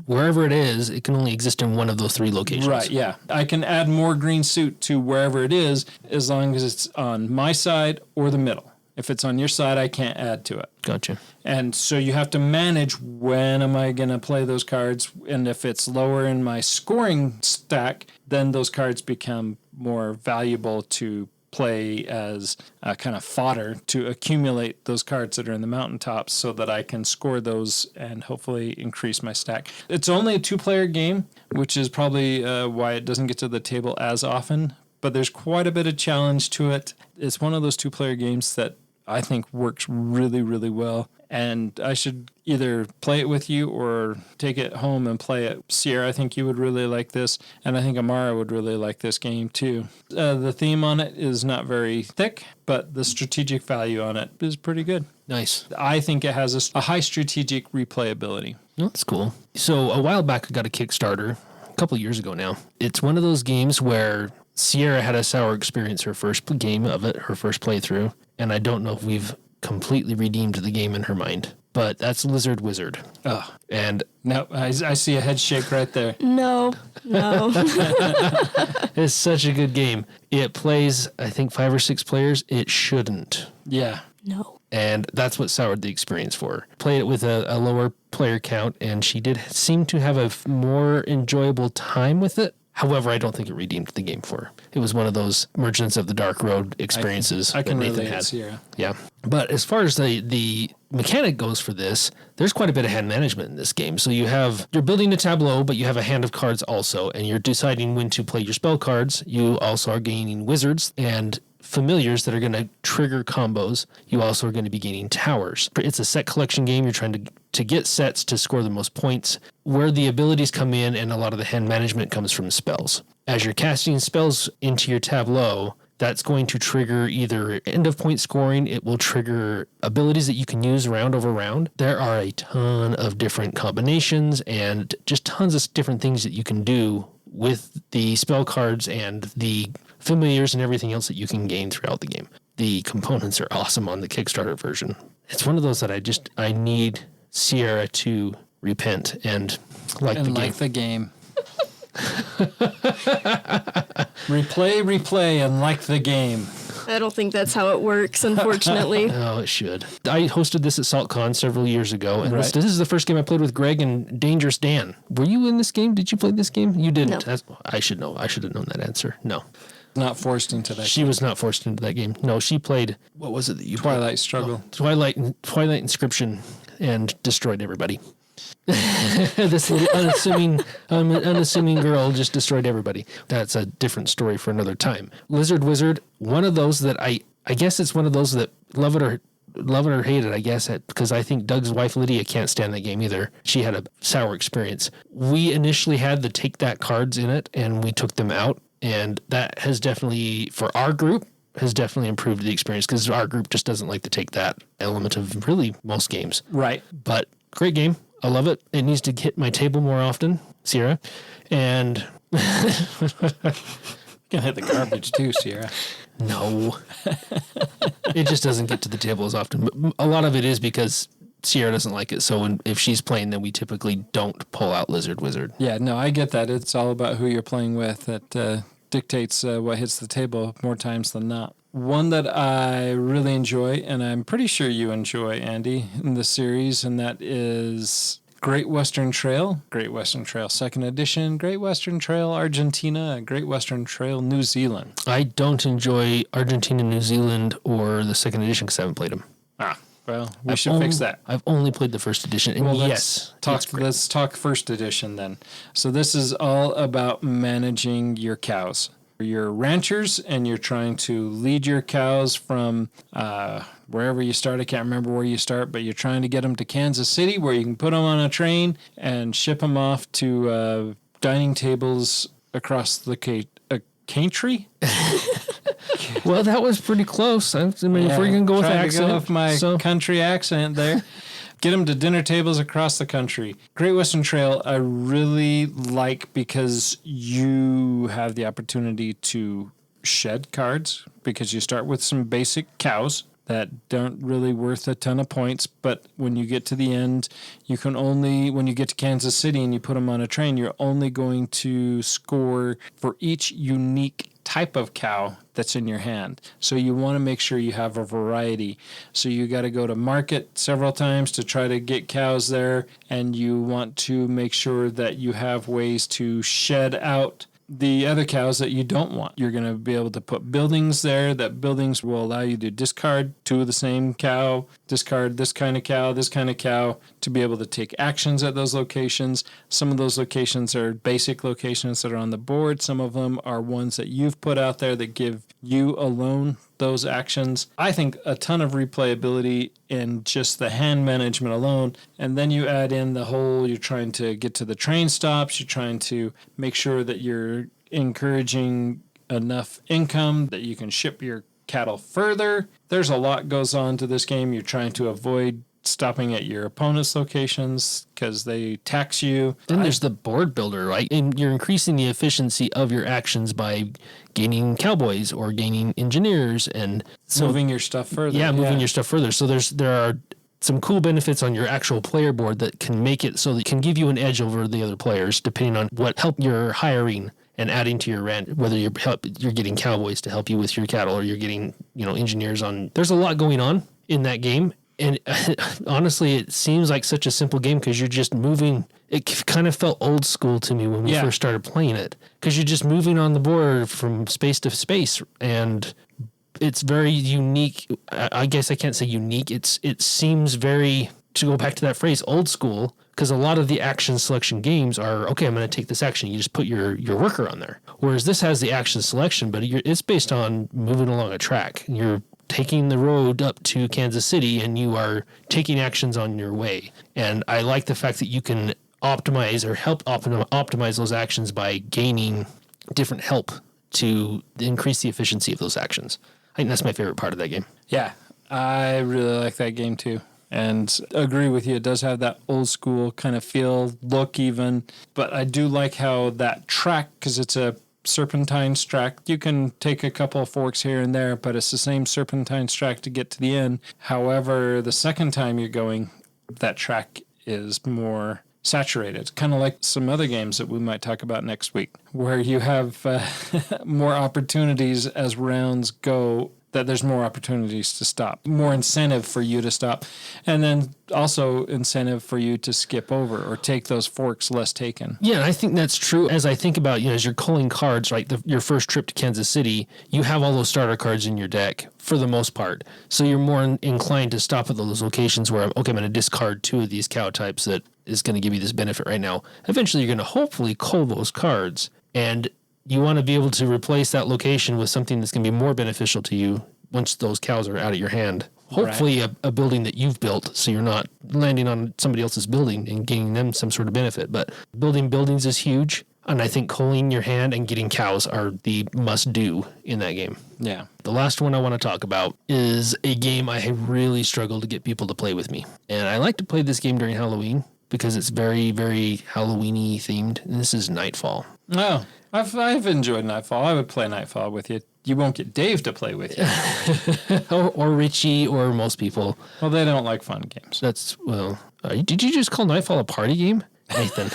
wherever it is, it can only exist in one of those 3 locations. Right, yeah. I can add more green suit to wherever it is as long as it's on my side or the middle. If it's on your side, I can't add to it. Gotcha. And so you have to manage when am I going to play those cards. And if it's lower in my scoring stack, then those cards become more valuable to play as kind of fodder to accumulate those cards that are in the mountaintops so that I can score those and hopefully increase my stack. It's only a 2-player game, which is probably why it doesn't get to the table as often. But there's quite a bit of challenge to it. It's one of those 2-player games that I think works really, really well. And I should either play it with you or take it home and play it. Sierra, I think you would really like this. And I think Amara would really like this game too. The theme on it is not very thick, but the strategic value on it is pretty good. Nice. I think it has a high strategic replayability. Oh, that's cool. So a while back, I got a Kickstarter, a couple years ago now. It's one of those games where Sierra had a sour experience her first game of it, her first playthrough, and I don't know if we've completely redeemed the game in her mind. But that's Lizard Wizard. Oh. And no, I see a head shake right there. No. It's such a good game. It plays, I think, 5 or 6 players. It shouldn't. Yeah. No. And that's what soured the experience for her. Played it with a lower player count, and she did seem to have a more enjoyable time with it. However, I don't think it redeemed the game for her. It was one of those Merchants of the Dark Road experiences I can that Nathan relate, had. Sierra. Yeah. But as far as the mechanic goes for this, there's quite a bit of hand management in this game. So you're building a tableau, but you have a hand of cards also, and you're deciding when to play your spell cards. You also are gaining wizards and familiars that are going to trigger combos. You also are going to be gaining towers. It's a set collection game. You're trying to get sets to score the most points, where the abilities come in and a lot of the hand management comes from spells. As you're casting spells into your tableau, that's going to trigger either end of point scoring. It will trigger abilities that you can use round over round. There are a ton of different combinations and just tons of different things that you can do with the spell cards and the familiars and everything else that you can gain throughout the game. The components are awesome on the Kickstarter version. It's one of those that I need Sierra to repent and like the game. Replay, and like the game. I don't think that's how it works, unfortunately. Oh, it should. I hosted this at SaltCon several years ago, and Right. this is the first game I played with Greg and Dangerous Dan. Were you in this game? Did you play this game? You didn't. No. I should know. I should have known that answer. No. Not forced into that. She was not forced into that game. No, she played, what was it that you played? Twilight Struggle. Twilight Inscription, and destroyed everybody. This little unassuming girl just destroyed everybody. That's a different story for another time. Lizard Wizard, one of those that I guess it's one of those that love it or hate it, I guess, because I think Doug's wife Lydia can't stand that game either. She had a sour experience. We initially had the Take That cards in it, and we took them out, and that has definitely, for our group, has definitely improved the experience, because our group just doesn't like to take that element of really most games. Right. But great game. I love it. It needs to hit my table more often, Sierra. And You can hit the garbage too, Sierra. no, it just doesn't get to the table as often. But a lot of it is because Sierra doesn't like it. So if she's playing, then we typically don't pull out Lizard Wizard. Yeah, no, I get that. It's all about who you're playing with that dictates what hits the table more times than not. One that I really enjoy, and I'm pretty sure you enjoy, Andy, in the series, and that is Great Western Trail, Great Western Trail 2nd Edition, Great Western Trail Argentina, Great Western Trail New Zealand. I don't enjoy Argentina, New Zealand, or the 2nd edition because I haven't played them. Well, we should fix that. I've only played the 1st edition, and Well, yes, let's talk 1st edition then. So this is all about managing your cows. You're ranchers, and you're trying to lead your cows from wherever you start. I can't remember where you start, but you're trying to get them to Kansas City, where you can put them on a train and ship them off to dining tables across the country. Well, that was pretty close. I mean, if we're going to go with accent. Go with my country accent there. Get them to dinner tables across the country. Great Western Trail I really like because you have the opportunity to shed cards, because you start with some basic cows that aren't really worth a ton of points, but when you get to the end, you can only, when you get to Kansas City and you put them on a train, you're only going to score for each unique type of cow that's in your hand. So you want to make sure you have a variety. So you got to go to market several times to try to get cows there, and you want to make sure that you have ways to shed out the other cows that you don't want. You're going to be able to put buildings there. That buildings will allow you to discard two of the same cow, discard this kind of cow, to be able to take actions at those locations. Some of those locations are basic locations that are on the board. Some of them are ones that you've put out there that give you alone those actions. I think a ton of replayability in just the hand management alone. And then you add in the whole, you're trying to get to the train stops. You're trying to make sure that you're encouraging enough income that you can ship your cattle further. There's a lot goes on to this game. You're trying to avoid stopping at your opponent's locations because they tax you. Then there's the board builder, right? And you're increasing the efficiency of your actions by gaining cowboys or gaining engineers, and so moving your stuff further. Yeah, moving your stuff further. So there are some cool benefits on your actual player board that can make it so that it can give you an edge over the other players, depending on what help you're hiring and adding to your rent, whether you're getting cowboys to help you with your cattle or you're getting, engineers on. There's a lot going on in that game. And honestly, it seems like such a simple game because you're just moving. It kind of felt old school to me when we first started playing it because you're just moving on the board from space to space, and it's very unique. I guess I can't say unique. It seems very, to go back to that phrase, old school, because a lot of the action selection games are, okay, I'm going to take this action. You just put your worker on there. Whereas this has the action selection, but it's based on moving along a track. You're taking the road up to Kansas City and you are taking actions on your way. And I like the fact that you can optimize or help optimize those actions by gaining different help to increase the efficiency of those actions. I think that's my favorite part of that game. Yeah, I really like that game too. And agree with you. It does have that old school kind of feel, look even. But I do like how that track, because it's a serpentine track, you can take a couple of forks here and there, but it's the same serpentine track to get to the end. However, the second time you're going, that track is more saturated, kind of like some other games that we might talk about next week, where you have more opportunities as rounds go, that there's more opportunities to stop, more incentive for you to stop, and then also incentive for you to skip over or take those forks less taken. Yeah, and I think that's true. As I think about, as you're culling cards, right, your first trip to Kansas City, you have all those starter cards in your deck for the most part. So you're more inclined to stop at those locations where, okay, I'm going to discard 2 of these cow types that is going to give you this benefit right now. Eventually, you're going to hopefully cull those cards, and you want to be able to replace that location with something that's going to be more beneficial to you once those cows are out of your hand. Hopefully a building that you've built, so you're not landing on somebody else's building and gaining them some sort of benefit. But building buildings is huge, and I think culling your hand and getting cows are the must-do in that game. Yeah. The last one I want to talk about is a game I have really struggled to get people to play with me. And I like to play this game during Halloween because it's very, very Halloween-y themed, and this is Nightfall. Oh, I've enjoyed Nightfall. I would play Nightfall with you. You won't get Dave to play with you. or Richie, or most people. Well, they don't like fun games. Did you just call Nightfall a party game? Nathan.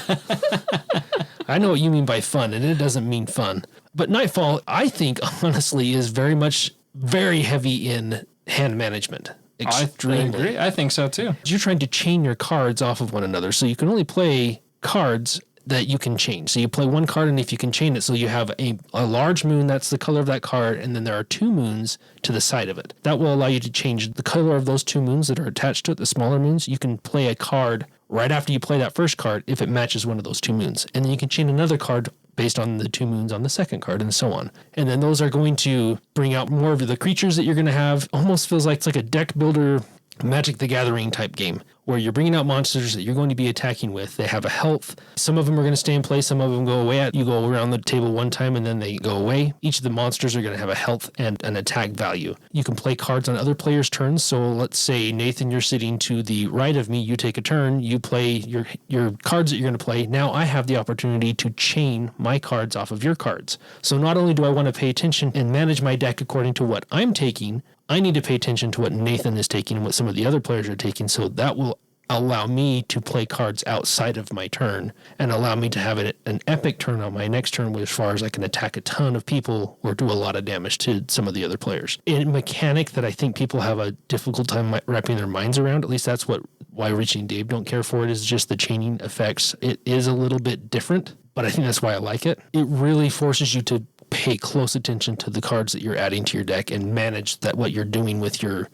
I know what you mean by fun, and it doesn't mean fun. But Nightfall, I think, honestly, is very heavy in hand management. Extremely. I agree. I think so, too. You're trying to chain your cards off of one another, so you can only play cards that you can change. So you play one card, and if you can chain it, so you have a large moon, that's the color of that card, and then there are 2 moons to the side of it. That will allow you to change the color of those 2 moons that are attached to it, the smaller moons. You can play a card right after you play that first card if it matches one of those 2 moons. And then you can chain another card based on the 2 moons on the second card, and so on. And then those are going to bring out more of the creatures that you're going to have. Almost feels like it's like a deck builder, Magic the Gathering type game, where you're bringing out monsters that you're going to be attacking with. They have a health. Some of them are going to stay in place. Some of them go away. You go around the table one time and then they go away. Each of the monsters are going to have a health and an attack value. You can play cards on other players' turns. So let's say, Nathan, you're sitting to the right of me. You take a turn. You play your cards that you're going to play. Now I have the opportunity to chain my cards off of your cards. So not only do I want to pay attention and manage my deck according to what I'm taking, I need to pay attention to what Nathan is taking and what some of the other players are taking, so that will allow me to play cards outside of my turn and allow me to have an epic turn on my next turn as far as I can attack a ton of people or do a lot of damage to some of the other players. A mechanic that I think people have a difficult time wrapping their minds around, at least that's why Richie and Dave don't care for it, is just the chaining effects. It is a little bit different, but I think that's why I like it. It really forces you to pay close attention to the cards that you're adding to your deck and manage that what you're doing with your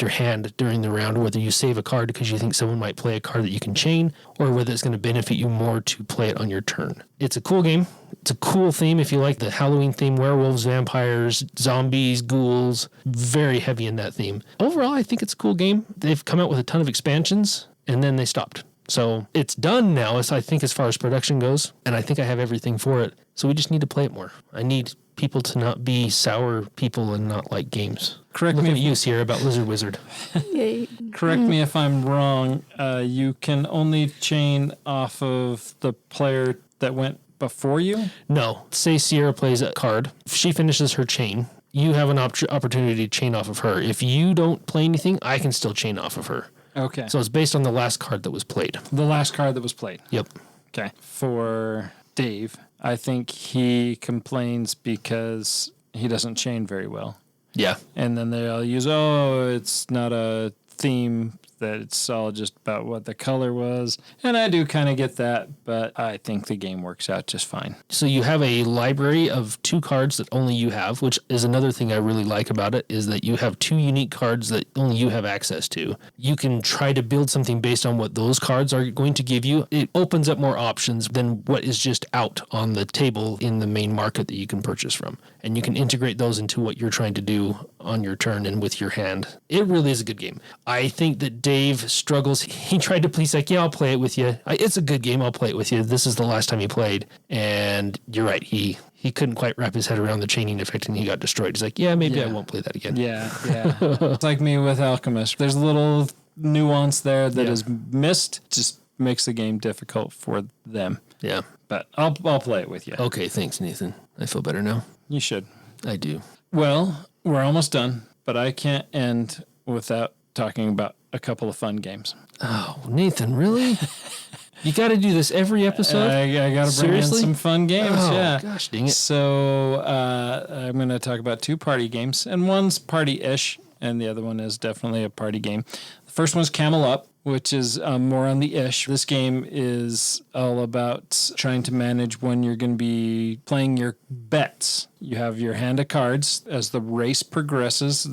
hand during the round, whether you save a card because you think someone might play a card that you can chain, or whether it's going to benefit you more to play it on your turn. It's a cool game. It's a cool theme if you like the Halloween theme, werewolves, vampires, zombies, ghouls, very heavy in that theme. Overall, I think it's a cool game. They've come out with a ton of expansions and then they stopped. So it's done now, I think, as far as production goes, and I think I have everything for it. So we just need to play it more. I need people to not be sour people and not like games. Correct me if you Sierra about Lizard Wizard. Correct me if I'm wrong. You can only chain off of the player that went before you? No. Say Sierra plays a card. If she finishes her chain, you have an opportunity to chain off of her. If you don't play anything, I can still chain off of her. Okay. So it's based on the last card that was played. The last card that was played. Yep. Okay. For Dave, I think he complains because he doesn't chain very well. Yeah. And then they'll use, it's not a theme that it's all just about what the color was. And I do kind of get that, but I think the game works out just fine. So you have a library of 2 cards that only you have, which is another thing I really like about it, is that you have 2 unique cards that only you have access to. You can try to build something based on what those cards are going to give you. It opens up more options than what is just out on the table in the main market that you can purchase from. And you can integrate those into what you're trying to do on your turn and with your hand. It really is a good game. I think that Dave struggles. He tried to please, like, yeah, I'll play it with you. It's a good game. I'll play it with you. This is the last time he played. And you're right. He couldn't quite wrap his head around the chaining effect and he got destroyed. He's like, yeah, maybe I won't play that again. Yeah. It's like me with Alchemist. There's a little nuance there that is missed. Just makes the game difficult for them. Yeah. But I'll play it with you. Okay, thanks, Nathan. I feel better now. You should. I do. Well, we're almost done, but I can't end without talking about a couple of fun games. Oh, Nathan, really? You got to do this every episode? I got to bring in some fun games, oh, gosh, dang it. So I'm going to talk about 2 party games, and one's party-ish, and the other one is definitely a party game. The first one's Camel Up, which is more on the ish. This game is all about trying to manage when you're going to be playing your bets. You have your hand of cards as the race progresses.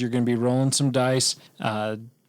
You're going to be rolling some dice.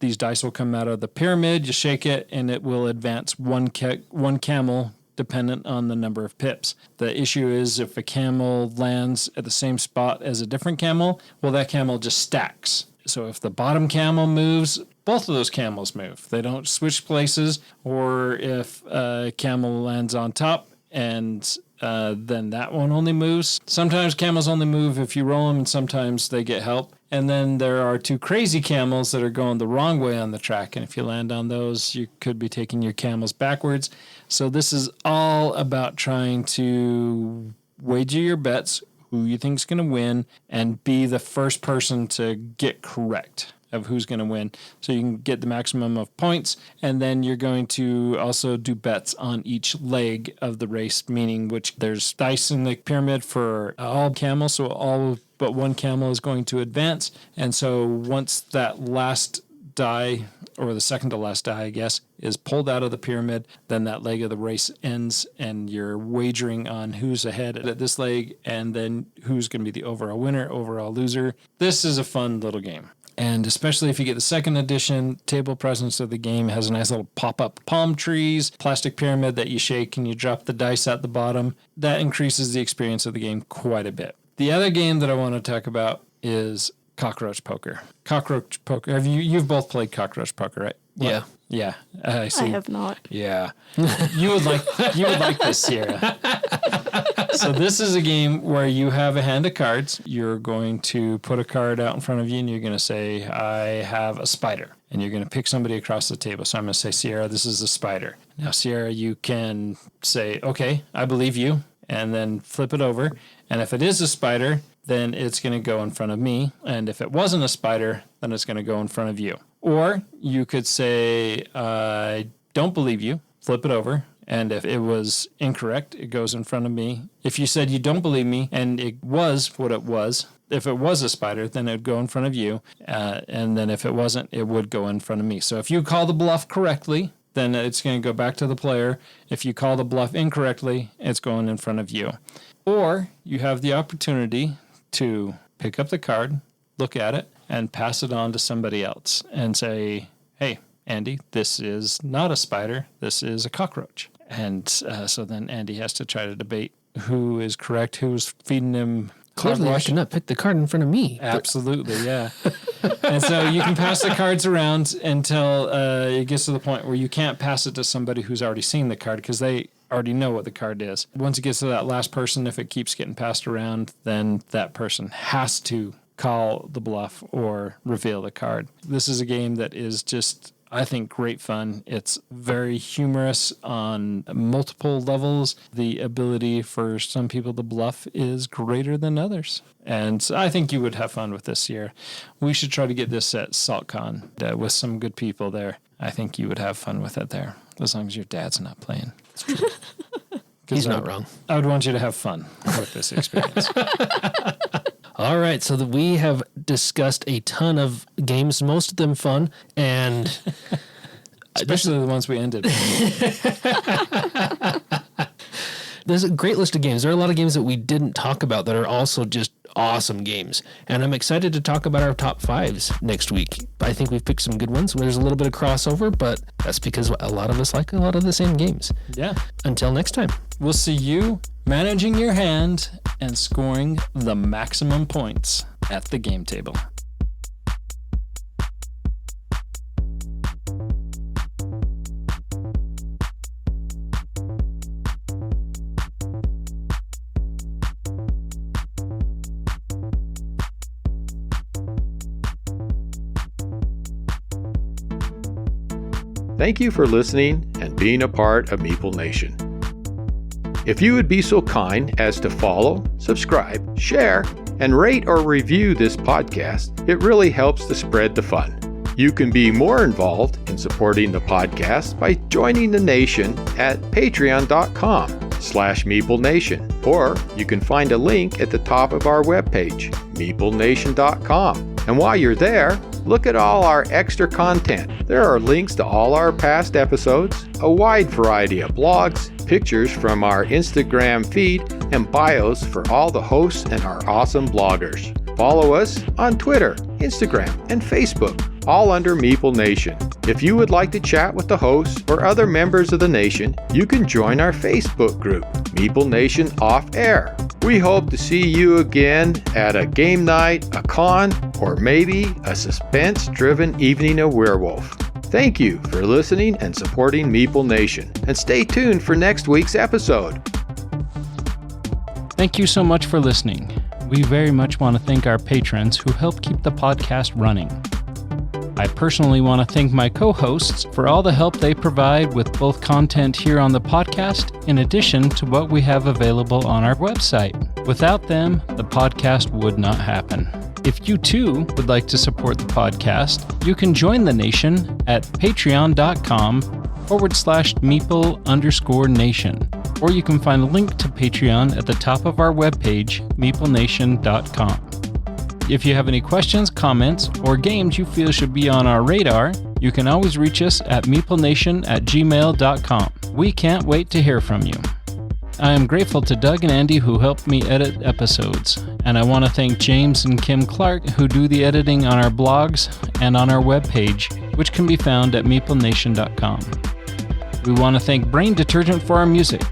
These dice will come out of the pyramid. You shake it, and it will advance one camel dependent on the number of pips. The issue is if a camel lands at the same spot as a different camel, well, that camel just stacks. So if the bottom camel moves, both of those camels move. They don't switch places. Or if a camel lands on top and then that one only moves. Sometimes camels only move if you roll them, and sometimes they get help. And then there are 2 crazy camels that are going the wrong way on the track. And if you land on those, you could be taking your camels backwards. So this is all about trying to wager your bets, who you think is going to win, and be the first person to get correct of who's going to win. So you can get the maximum of points, and then you're going to also do bets on each leg of the race, meaning which there's dice in the pyramid for all camels, so all but one camel is going to advance. And so once that last die, or the second to last die, I guess, is pulled out of the pyramid, then that leg of the race ends, and you're wagering on who's ahead at this leg, and then who's going to be the overall winner, overall loser. This is a fun little game. And especially if you get the second edition, table presence of the game has a nice little pop-up palm trees, plastic pyramid that you shake and you drop the dice at the bottom. That increases the experience of the game quite a bit. The other game that I want to talk about is Cockroach Poker. Cockroach Poker. You've both played Cockroach Poker, right? Yeah. Yeah. I see. I have not. Yeah. You would like this, Sierra. So this is a game where you have a hand of cards. You're going to put a card out in front of you, and you're going to say, I have a spider. And you're going to pick somebody across the table. So I'm going to say, Sierra, this is a spider. Now, Sierra, you can say, okay, I believe you, and then flip it over. And if it is a spider, then it's going to go in front of me. And if it wasn't a spider, then it's going to go in front of you. Or you could say, I don't believe you, flip it over. And if it was incorrect, it goes in front of me. If you said you don't believe me and it was what it was, if it was a spider, then it would go in front of you. And then if it wasn't, it would go in front of me. So if you call the bluff correctly, then it's going to go back to the player. If you call the bluff incorrectly, it's going in front of you. Or you have the opportunity to pick up the card, look at it, and pass it on to somebody else and say, hey, Andy, this is not a spider, this is a cockroach. And so then Andy has to try to debate who is correct, who's feeding him. Clearly, I cannot pick the card in front of me. Absolutely, yeah. And so you can pass the cards around until it gets to the point where you can't pass it to somebody who's already seen the card because they already know what the card is. Once it gets to that last person, if it keeps getting passed around, then that person has to call the bluff or reveal the card. This is a game that is just, I think, great fun. It's very humorous on multiple levels. The ability for some people to bluff is greater than others. And I think you would have fun with this year. We should try to get this at SaltCon with some good people there. I think you would have fun with it there, as long as your dad's not playing. It's true. He's not wrong. I would want you to have fun with this experience. All right, so we have discussed a ton of games, most of them fun, and Especially the ones we ended with. there's a great list of games. There are a lot of games that we didn't talk about that are also just awesome games. And I'm excited to talk about our top 5s next week. I think we've picked some good ones. There's a little bit of crossover, but that's because a lot of us like a lot of the same games. Yeah. Until next time. We'll see you managing your hand and scoring the maximum points at the game table. Thank you for listening and being a part of Meeple Nation. If you would be so kind as to follow, subscribe, share, and rate or review this podcast, it really helps to spread the fun. You can be more involved in supporting the podcast by joining the nation at patreon.com/MeepleNation, or you can find a link at the top of our webpage, meeplenation.com. And while you're there, look at all our extra content. There are links to all our past episodes, a wide variety of blogs, pictures from our Instagram feed, and bios for all the hosts and our awesome bloggers. Follow us on Twitter, Instagram, and Facebook, all under Meeple Nation. If you would like to chat with the hosts or other members of the nation, you can join our Facebook group, Meeple Nation Off Air. We hope to see you again at a game night, a con, or maybe a suspense-driven evening of werewolf. Thank you for listening and supporting Meeple Nation, and stay tuned for next week's episode. Thank you so much for listening. We very much want to thank our patrons who help keep the podcast running. I personally want to thank my co-hosts for all the help they provide with both content here on the podcast, in addition to what we have available on our website. Without them, the podcast would not happen. If you too would like to support the podcast, you can join the nation at patreon.com/Meeple_nation. Or you can find a link to Patreon at the top of our webpage, meeplenation.com. If you have any questions, comments, or games you feel should be on our radar, you can always reach us at meeplenation@gmail.com. We can't wait to hear from you. I am grateful to Doug and Andy who helped me edit episodes, and I want to thank James and Kim Clark who do the editing on our blogs and on our webpage, which can be found at meeplenation.com. We want to thank Brain Detergent for our music.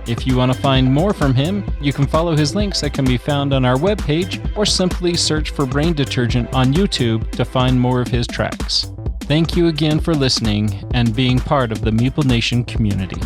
If you want to find more from him, you can follow his links that can be found on our webpage, or simply search for Brain Detergent on YouTube to find more of his tracks. Thank you again for listening and being part of the Meeple Nation community.